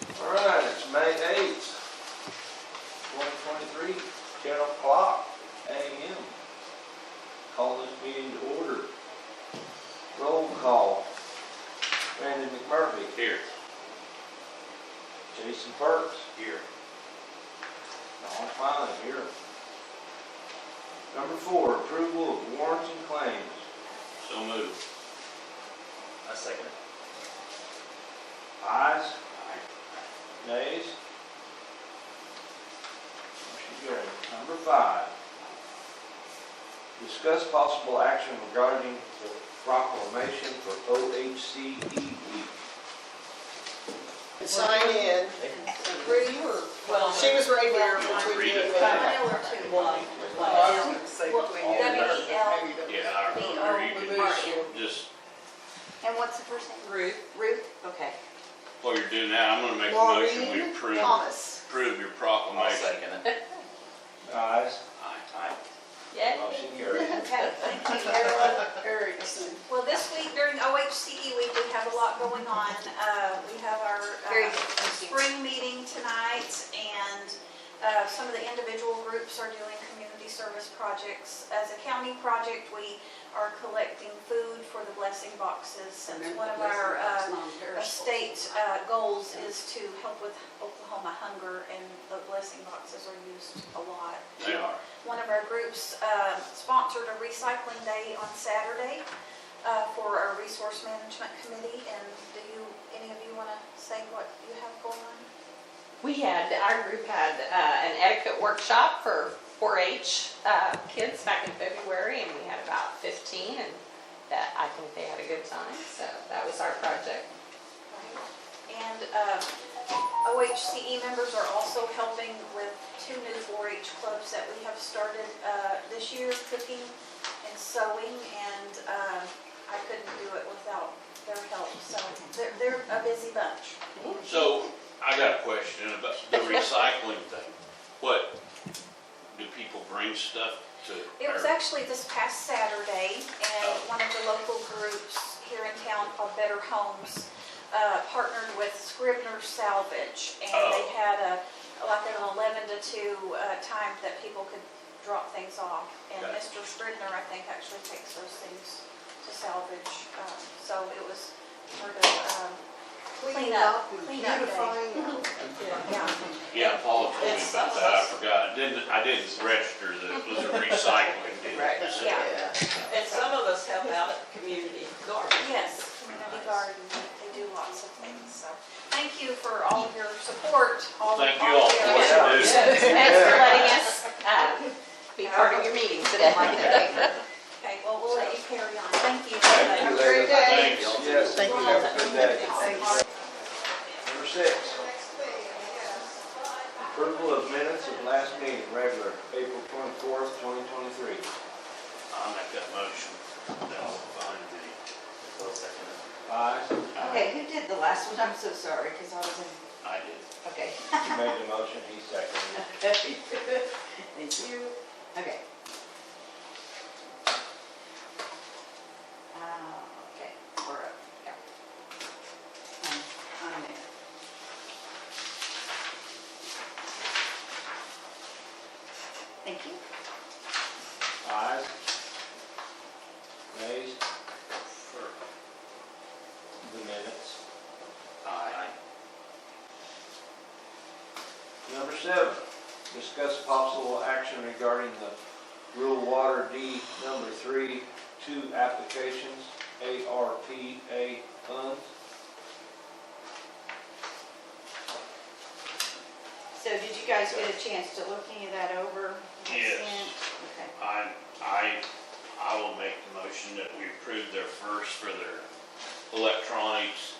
All right, it's May 8th, 2023, 10 o'clock a.m. Call this meeting to order. Roll call. Randy McMurphy. Here. Jason Perks. Here. Don Fine here. Number 4, approval of warrants and claims. So moved. I second it. Ayes? Aye. Nays? Motion carried. Number 5, discuss possible action regarding the proclamation for OHCE Week. Sign in. Well, She was right here between Read you it. and me. or two. Well, I was gonna say between you and her, but maybe Yeah, I remember you can just, And what's the first name? Ruth. Ruth? Okay. while you're doing that, I'm gonna make a motion, we Maureen approve Thomas. your proclamation. Ayes? Aye. Yeah. Motion carried. Okay, thank you. Carolyn Erickson. Well, this week during OHCE week, we have a lot going on. We have our Very good, thank you. spring meeting tonight, and some of the individual groups are doing community service projects. As a county project, we are collecting food for the blessing boxes. Since one of our state goals is to help with Oklahoma hunger, and the blessing boxes are used a lot. They are. One of our groups sponsored a recycling day on Saturday for our resource management committee. And any of you want to say what you have going on? Our group had an etiquette workshop for 4-H kids back in February, and we had about 15, and that I think they had a good time, so that was our project. And OHCE members are also helping with 2 new 4-H clubs that we have started this year, cooking and sewing, and I couldn't do it without their help. So they're a busy bunch. So, I got a question about the recycling thing. What, do people bring stuff to? It was actually this past Saturday, and one of the local groups here in town called Better Homes partnered with Scribner's Salvage, and they had like an 11 to 2 time that people could drop things off. And Okay. Mr. Scribner, I think, actually takes those things to salvage. So it was for the Clean cleanup up and day. beautifying. Yeah. Yeah, Paula told me about that, I forgot. I didn't register that it was a recycling deal. Right. So- Yeah. And some of us help out at the community garden. Yes, community garden, they do lots of things, so thank you for all of your support. Thank you all for what Yeah. you do. Thanks for letting us be part of your meeting today. Okay, well, we'll let you carry on. Thank you. Thank you, Have a great ladies. day. Thanks. Yes, Thank you. have a good day. Thanks. Number 6, approval of minutes of last meeting, regular, April 24th, 2023. I'll make that motion. That's fine with me. Ayes? Okay, who did the last one? I'm so sorry, because I was in, I did. okay. You made the motion, he seconded it. Thank you. Okay. Okay, we're up. Yeah. I'm there. Thank you. Ayes? Nays? For The minutes. aye. Number 7, discuss possible action regarding the Rural Water D number 3, 2 applications, ARPA funds. So did you guys get a chance to look any of that over? Yes. Okay. I will make the motion that we approve their first for their electronics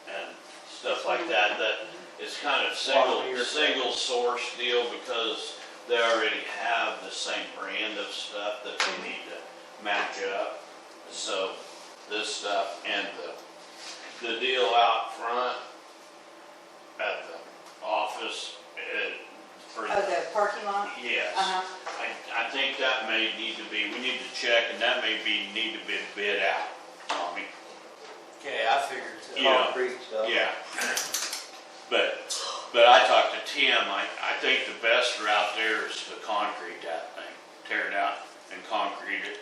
and stuff like that. That it's kind of single source deal because they already have the same brand of stuff that they need to match up. So this stuff and the deal out front at the office for Oh, the parking lot? yes. Uh-huh. I think that may need to be, we need to check, and that may need to be bid out, Tommy. Okay, I figured so. Yeah. Concrete stuff. Yeah. But think the best route there is to concrete that thing, tear it out and concrete it.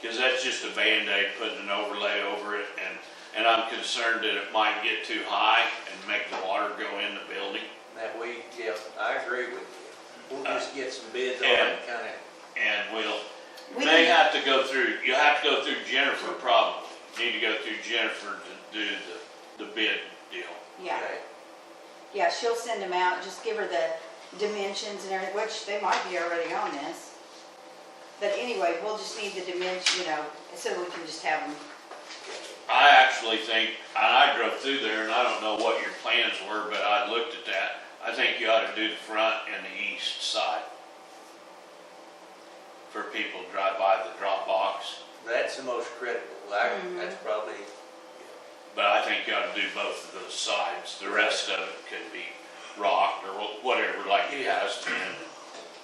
Cause that's just a Band-Aid, putting an overlay over it, and I'm concerned that it might get too high and make the water go in the building. That we, yeah, I agree with you. We'll just get some bids on it, kinda. And We may can- have to go through, you'll have to go through Jennifer probably. Need to go through Jennifer to do the bid deal. Yeah, Okay. yeah, she'll send them out, just give her the dimensions and everything, which they might be already on this. But anyway, we'll just need the dimension, you know, so we can just have them. I actually think, and I drove through there and I don't know what your plans were, but I looked at that. I think you ought to do the front and the east side. For people to drive by the drop box. That's the most critical. That's probably, But I think you ought to do both of those sides. The rest of it could be rocked or whatever, like it has been.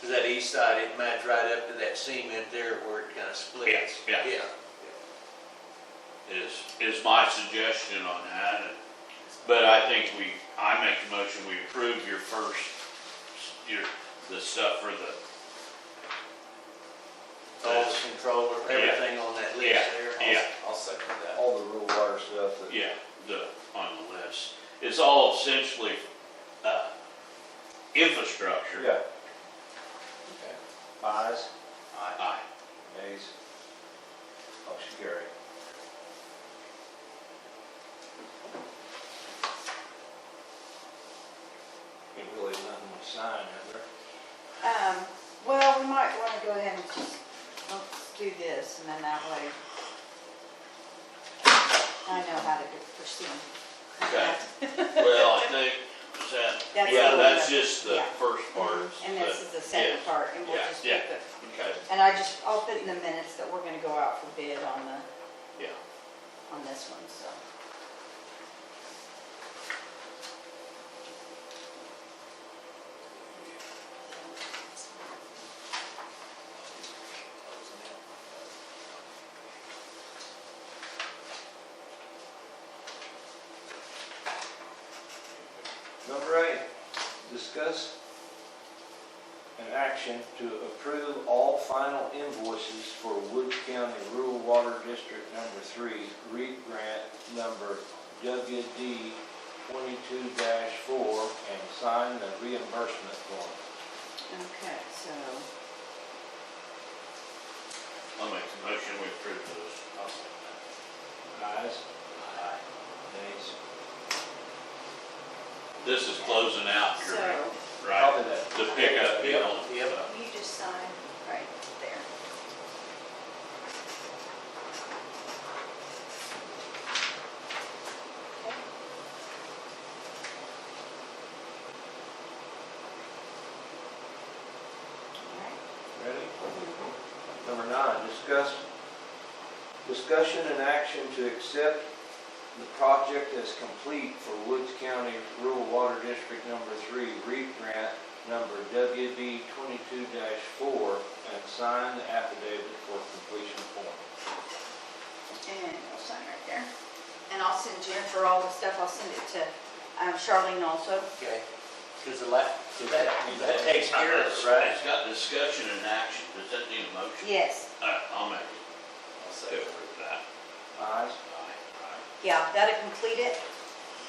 cause that east side, it match right up to that cement there where it kinda splits. Yeah. Yeah. Is my suggestion on that. But I think I make the motion, we approve your first, the stuff for the. All controller, everything on that list there. Yeah. I'll second that. All the rural water stuff that. Yeah, on the list. It's all essentially, infrastructure. Yeah. Okay. Ayes, Aye. nays. Motion carried. Ain't really nothing to sign, is there? Well, we might want to go ahead and just, let's do this, and then that way I know how to proceed. Okay. Well, I think, is that, That's yeah, the- that's just the yeah. first part. And this is the second yeah, part, and we'll yeah, just yeah. keep it. Okay, And I'll put in the minutes that we're gonna go out for bid on yeah. this one, so. Number 8, discuss an action to approve all final invoices for Woods County Rural Water District Number 3, REAP grant number WD 22-4, and sign the reimbursement form. Okay, so, I'll make the motion, we approve those. I'll second that. Ayes? Nays? This is closing out your, so right, Copy that. the pickup deal. Yep. you just sign right there. Okay. All right. Ready? Number 9, discussion and action to accept the project as complete for Woods County Rural Water District Number 3, REAP grant number WB 22-4, and sign the affidavit for completion form. And I'll sign right there. And I'll send Jennifer all the stuff, I'll send it to Charlene also. Okay. Because that takes care of it, right? It's got discussion and action. Does that need a motion? Yes, I'll make it. I'll Go second. for that. Ayes? Aye. yeah, that'll complete it.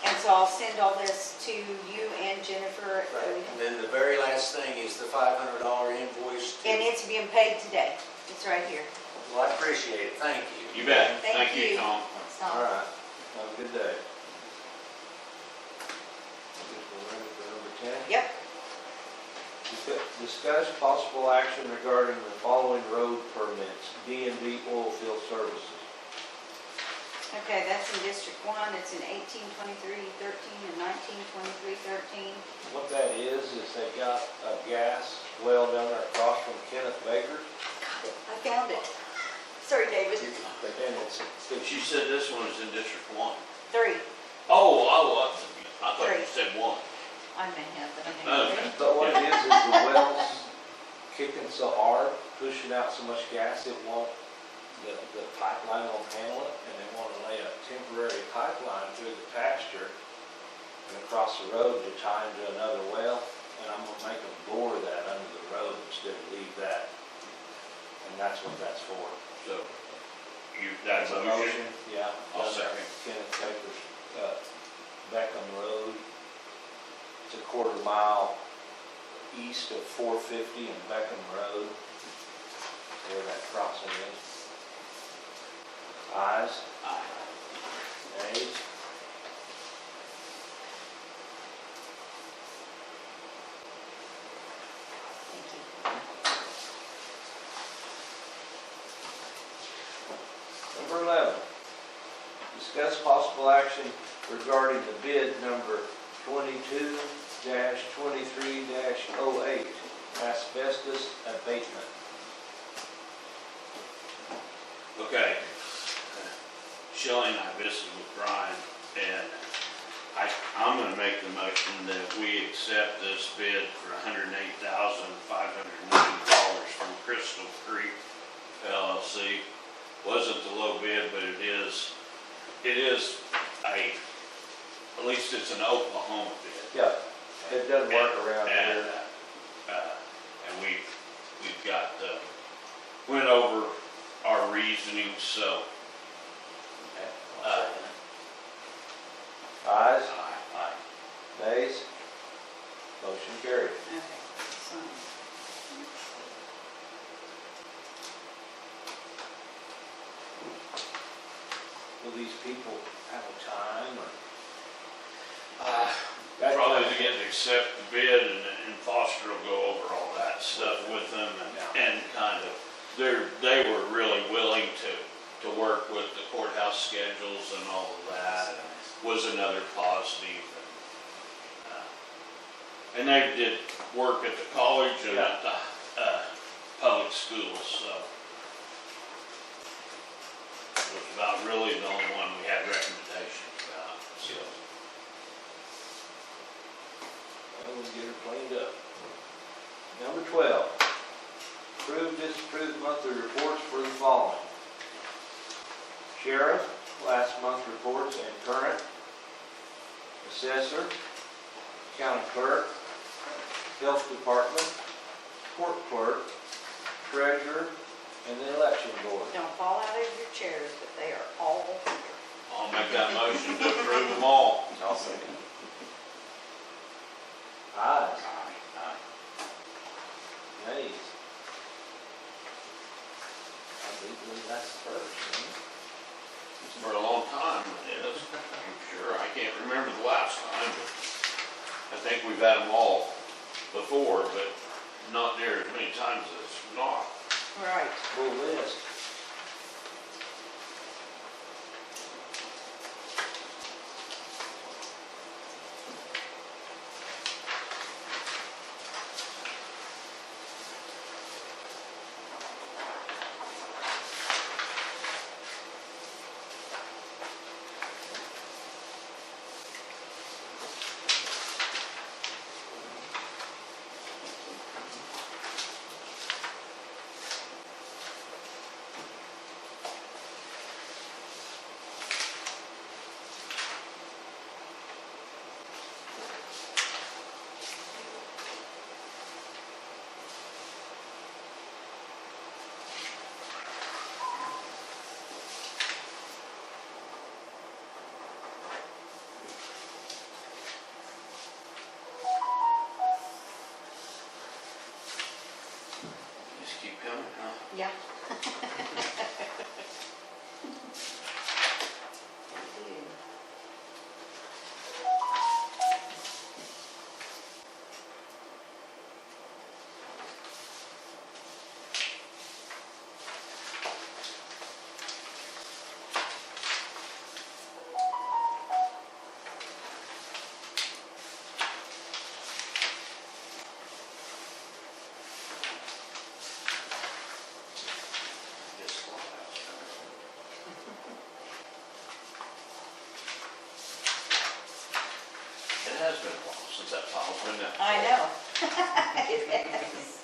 And so I'll send all this to you and Jennifer. Right. And then the very last thing is the $500 invoice. And it's being paid today. It's right here. Well, I appreciate it. Thank you. You bet. Thank you. Tom. That's all. All right. Have a good day. I guess we're ready for number 10. Yep. Discuss possible action regarding the following road permits, D&B oil field services. Okay, that's in District 1. It's in 1823-13 and 1923-13. What that is they got a gas well down there across from Kenneth Baker's. I found it. Sorry, David. And it's, She said this one is in District 1. 3. Oh, I thought you said 1. I may have, but I Okay. think. but what it is the well's kicking so hard, pushing out so much gas, it won't, the pipeline won't handle it, and they want to lay a temporary pipeline through the pasture and across the road to tie into another well, and I'm gonna make them bore that under the road instead of leave that. And that's what that's for. So, that's a motion? Yeah. I'll second. Kenneth Baker's, Beckham Road. It's a quarter mile east of 450 and Beckham Road, where that crossing is. Ayes? Aye. Nays? Number 11, discuss possible action regarding the bid number 22-23-08, asbestos abatement. Okay. Shelley and I visited with Brian, and I'm gonna make the motion that we accept this bid for $108,590 from Crystal Creek LLC. Wasn't the low bid, but it is at least it's an Oklahoma bid. Yeah, it doesn't work around And, here. and we've got, went over our reasoning, so, Ayes? aye. Nays? Motion carried. Okay, so, Will these people have a time or? Probably to get to accept the bid, and Foster will go over all that stuff with them, and kind of, they were really willing to work with the courthouse schedules and all of that, was another positive. And they did work at the college and at the public schools, so. It was about really the only one we had recommendations about, so. Well, we'll get her cleaned up. Number 12, approve, disapprove monthly reports for the following. Sheriff, last month's reports and current. Assessor, county clerk, health department, court clerk, treasurer, and the election board. don't fall out of your chairs, but they are all here. I'll make that motion to approve them all. I'll second. Ayes? Nays? I believe that's the first, isn't it? For a long time, it is, I'm sure. I can't remember the last time, but I think we've had them all before, but not near as many times as not. Right. Full list. Just keep coming, huh? Yeah. Just one out. It has been a while since that file's been there. I know. It is.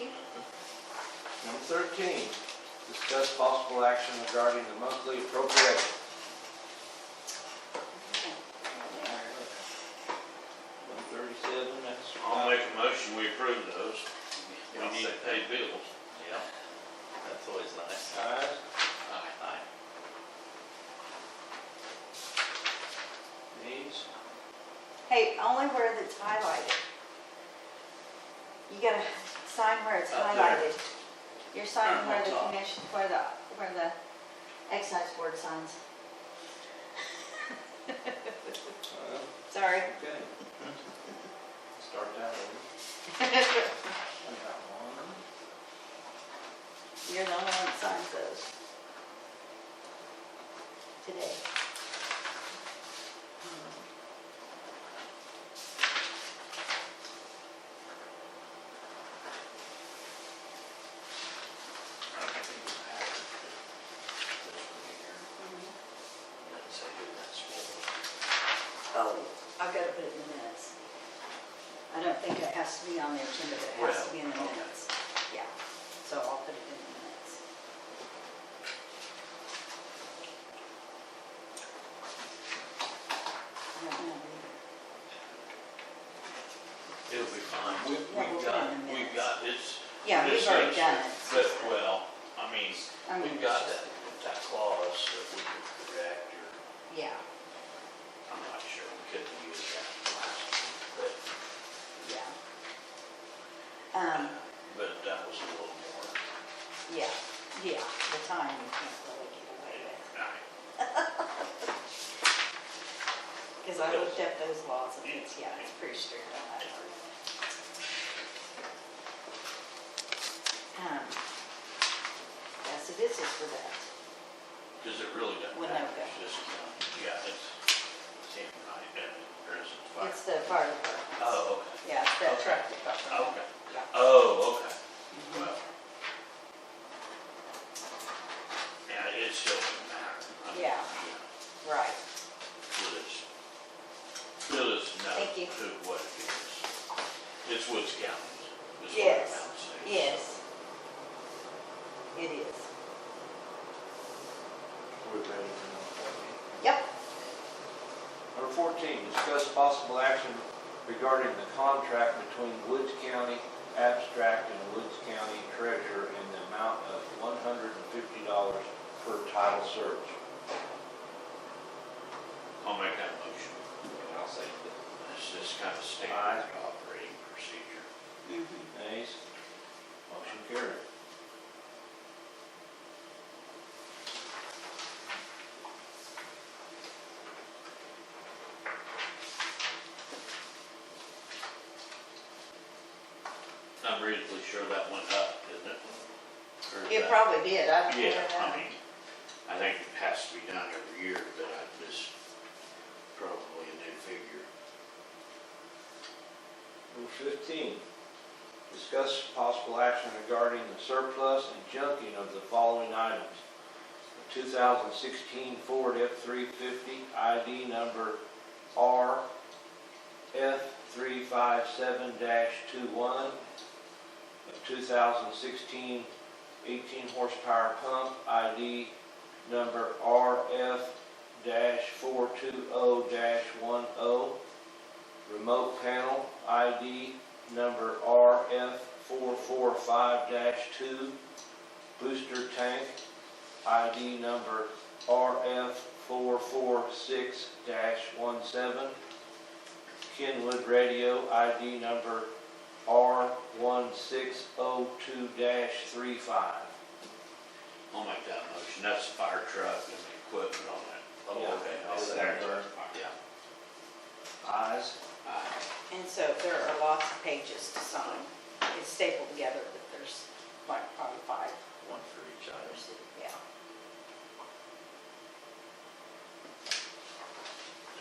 you. Number 13, discuss possible action regarding the monthly appropriation. 137, that's. I'll make a motion, we approve those. We I'll need to second pay that. bills. Yeah, that's always nice. Ayes. Aye. Nays. Hey, only where it's highlighted. You gotta sign where it's Up there. highlighted. You're signing where the top. commission, where the excise board signs. Sorry. Okay. Start that over. I got one. You're the only one that signs those. Today. Oh, I've got to put it in the minutes. I don't think it has to be on the agenda, but it has to be in the Well, okay. minutes. Yeah, so I'll put it in the minutes. I don't know either. It'll be fine. Yeah, we'll put it in the We've minutes. got, it's, Yeah, we've already done it. but, well, I mean, I mean, we've got that clause that we could correct, or, Yeah, I'm not sure, we couldn't use that last week, but, yeah. but that was a little more. Yeah, the time you can't really get away with. Right. Because I looked up those laws and it's, yeah, it's pretty strict on that part. Yeah, so this is for that. Because it really doesn't Well, matter, no, it's just, yeah, it's same night, or is it fire? It's the fire department. Oh, okay, Yeah, it's that Okay. truck department. okay, Yeah. oh, okay, Mhm. well. Yeah, it still doesn't matter. I mean, Yeah. Right. It is no Thank you. to what it is. It's Woods County, is what Yes. I'm about to say. Yes. It is. We're ready for number 14. Yep. Number 14, discuss possible action regarding the contract between Woods County Abstract and Woods County Treasurer in the amount of $150 per title search. I'll make that motion. And I'll second it. It's just kind of Aye. standard operating procedure. Nays? Motion carried. I'm reasonably sure that went up, didn't it? Or is It that- probably did. I don't know. Yeah, I mean, I think it has to be done every year, but this probably a new figure. Number 15, discuss possible action regarding the surplus and junking of the following items. A 2016 Ford F-350 ID number RF357-21, a 2016 18 horsepower pump ID number RF-420-10, remote panel ID number RF445-2, booster tank ID number RF446-17, Kenwood radio ID number R1602-35. I'll make that motion. That's the fire truck and the equipment on it. Oh, Yeah. okay, I'll Is second that it. Yeah. Ayes? Aye. And so there are lots of pages to sign. It's stapled together, but there's like probably 5 One for each item. others. Yeah.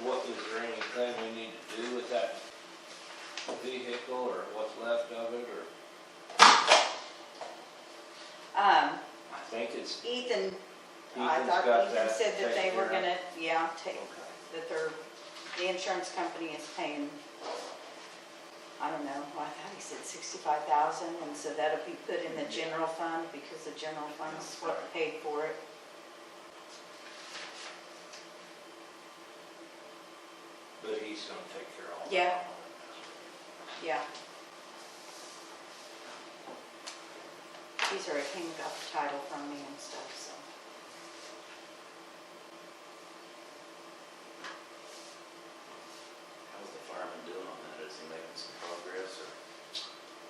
What, is there anything we need to do with that vehicle, or what's left of it, or? I think it's, Ethan, I Ethan's thought got Ethan that said that they taken were care of. gonna, yeah, take, that the insurance company is paying I don't know, I thought he said 65,000, and so that'll be put in the general fund because the general fund's what paid for it. But he's gonna take care of all that. Yeah. Yeah. He's already came and got the title from me and stuff, so. How's the fireman doing on that? Is he making some progress or?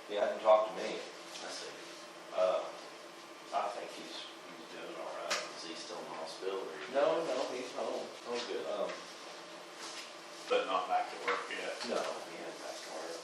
He hasn't talked to me. I see. I think he's doing all right. Is he still in the hospital or? No, he's home. Oh, good. But not back to work yet. No, he hasn't back to work.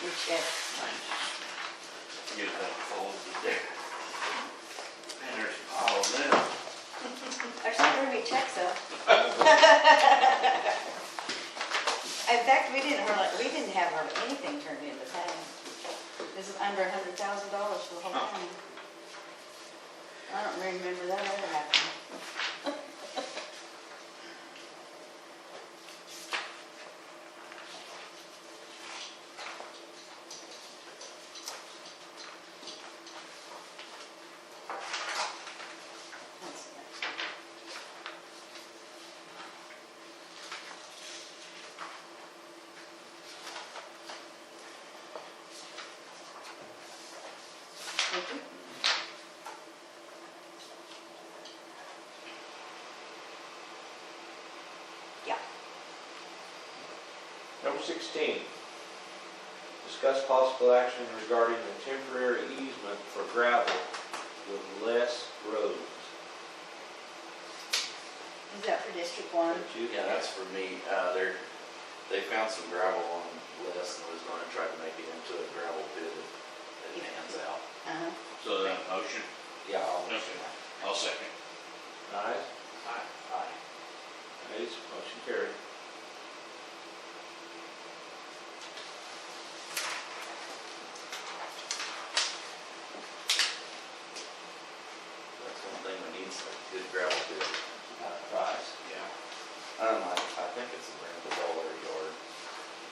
Which, Get that folded there. And there's a pile of them. there's not very many checks though. In fact, we didn't have hardly anything turned in to pay. This is under $100,000 for the whole county. I don't remember that ever happening. That's the next one. Thank you. Yeah. Number 16, discuss possible action regarding the temporary easement for gravel with less roads. Is that for District 1? That you- Yeah, that's for me. They found some gravel on Les and was gonna try to make it into a gravel pit that it hands out. Uh-huh. So that motion? Yeah, I'll. Okay. I'll second. Ayes? Aye. Ayes, motion carried. That's one thing we need, is a good gravel pit. Price? Yeah. I think it's around $1 a yard.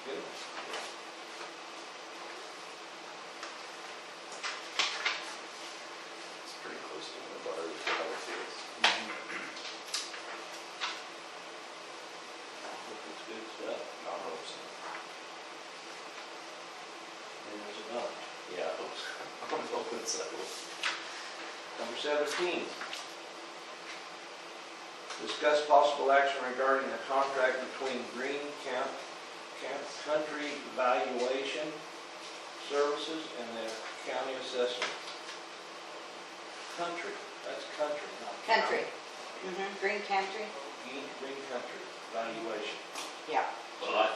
Good. It's pretty close to one of our other gravel pits. It's good stuff. I hope so. And there's a bunch. Yeah, I hope so. I'm hoping so. Number 17, discuss possible action regarding the contract between Green Camp Country Valuation Services and the county assessor. Country, that's country, not county. Country. Green Country? Green Country Valuation. Yeah. Well, I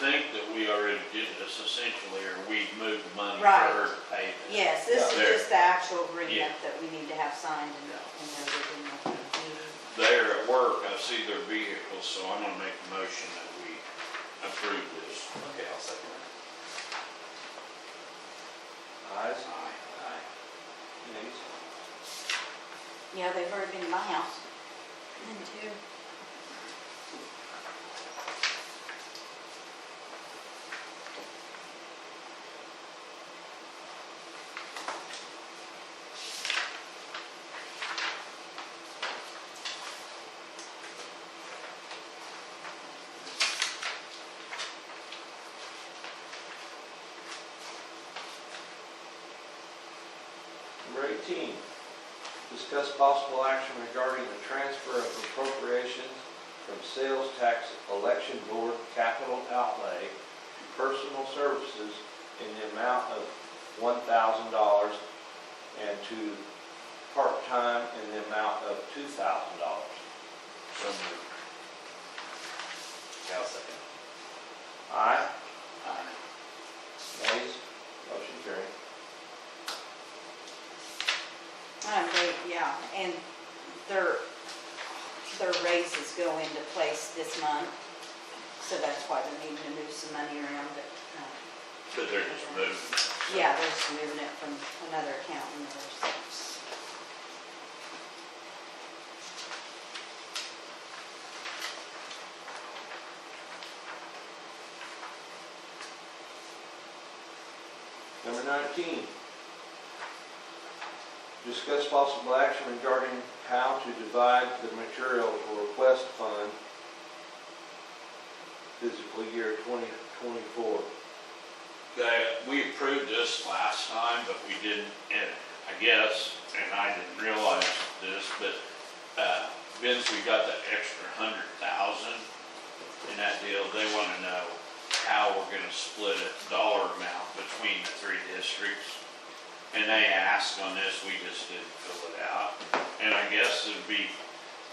think that we already did this essentially, or we moved the money for Right. her to pay that. Yes, this is There. just the actual agreement Yeah. that we need to have signed and noted in the meeting. There at work, I see their vehicles, so I'm gonna make a motion that we approve this. Okay, I'll second that. Ayes? Aye. Nays? Yeah, they've already been in my house. And too. Number 18, discuss possible action regarding the transfer of appropriations from sales tax election board capital outlay to personal services in the amount of $1,000 and to part-time in the amount of $2,000. So moved. Okay, I'll second. Aye? Aye. Nays? Motion carried. go into place this month. So that's why they're needing to move some money around, but, But they're just moving. yeah, they're just moving it from another account and theirs. Number 19, discuss possible action regarding how to divide the material for request fund fiscal year 2024. Okay, we approved this last time, but we didn't, and I guess, and I didn't realize this, but, Vince, we got that extra 100,000 in that deal. They wanna know how we're gonna split it, dollar amount between the 3 districts. And they asked on this, we just didn't fill it out. And I guess it'd be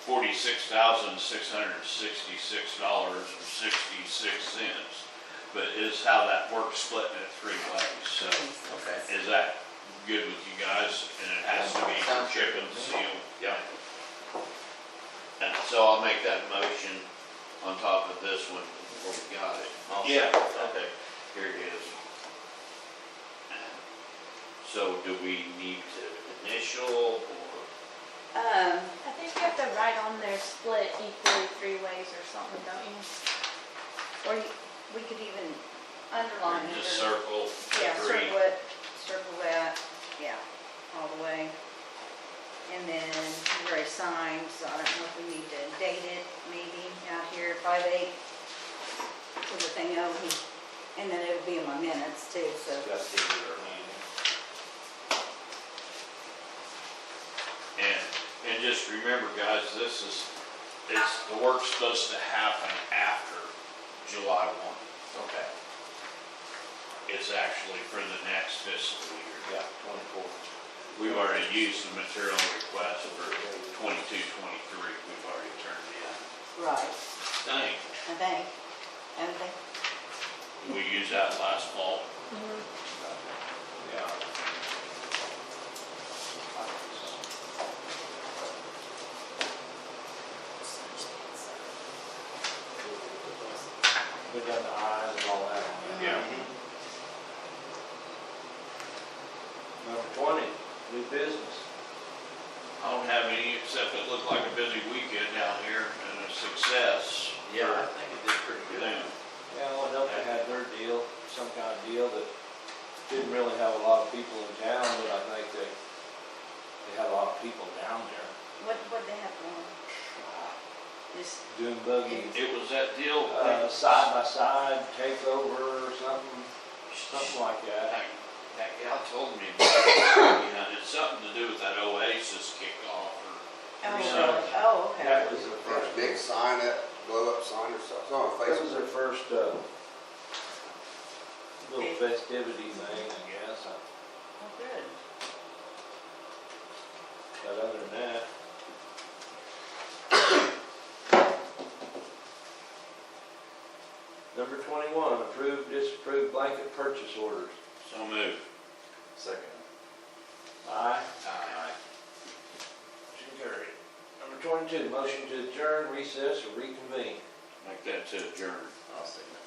$46,666.66. But is how that works, splitting it 3 ways, so. Okay. Is that good with you guys? And it has to be Sounds good. chip and seal. Yeah. And so I'll make that motion on top of this one before we got it. Yeah. Okay, here it is. So do we need to initial or? I think you have to write on there split equally 3 ways or something, don't you? Or we could even underline it. Just or- circle Yeah, the 3? circle that, yeah, all the way. And then you've already signed, so I don't know if we need to date it, maybe out here, 5/8, so that they know, and then it'll be in my minutes too, so. That's the year meeting. And just remember, guys, the work's supposed to happen after July 1. Okay. It's actually for the next fiscal year. Yeah, 24. We've already used the material request for 22-23. We've already turned in. Right, Dang, I think, we used that last fall. Yeah. We done the eyes and all that. Yeah. Number 20, new business. I don't have any, except it looked like a busy weekend down here and a success. Yeah, I think it did pretty for good. them. Yeah, well, Delta had their deal, some kind of deal that didn't really have a lot of people in town, but I think they had a lot of people down there. what they have going? Just, Dune buggy, It was that deal. side by side takeover or something like that. That gal told me, yeah, it's something to do with that Oasis kickoff or something. oh, okay. That was their There's first, a big sign, that blow up sign or something, it's on that was Facebook. their first, little festivity thing, I guess. Oh, good. But other than that. Number 21, approve, disapprove blanket purchase orders. So moved. Second. Aye. Aye. Motion carried. Number 22, motion to adjourn, recess, or reconvene. Make that to adjourn. I'll second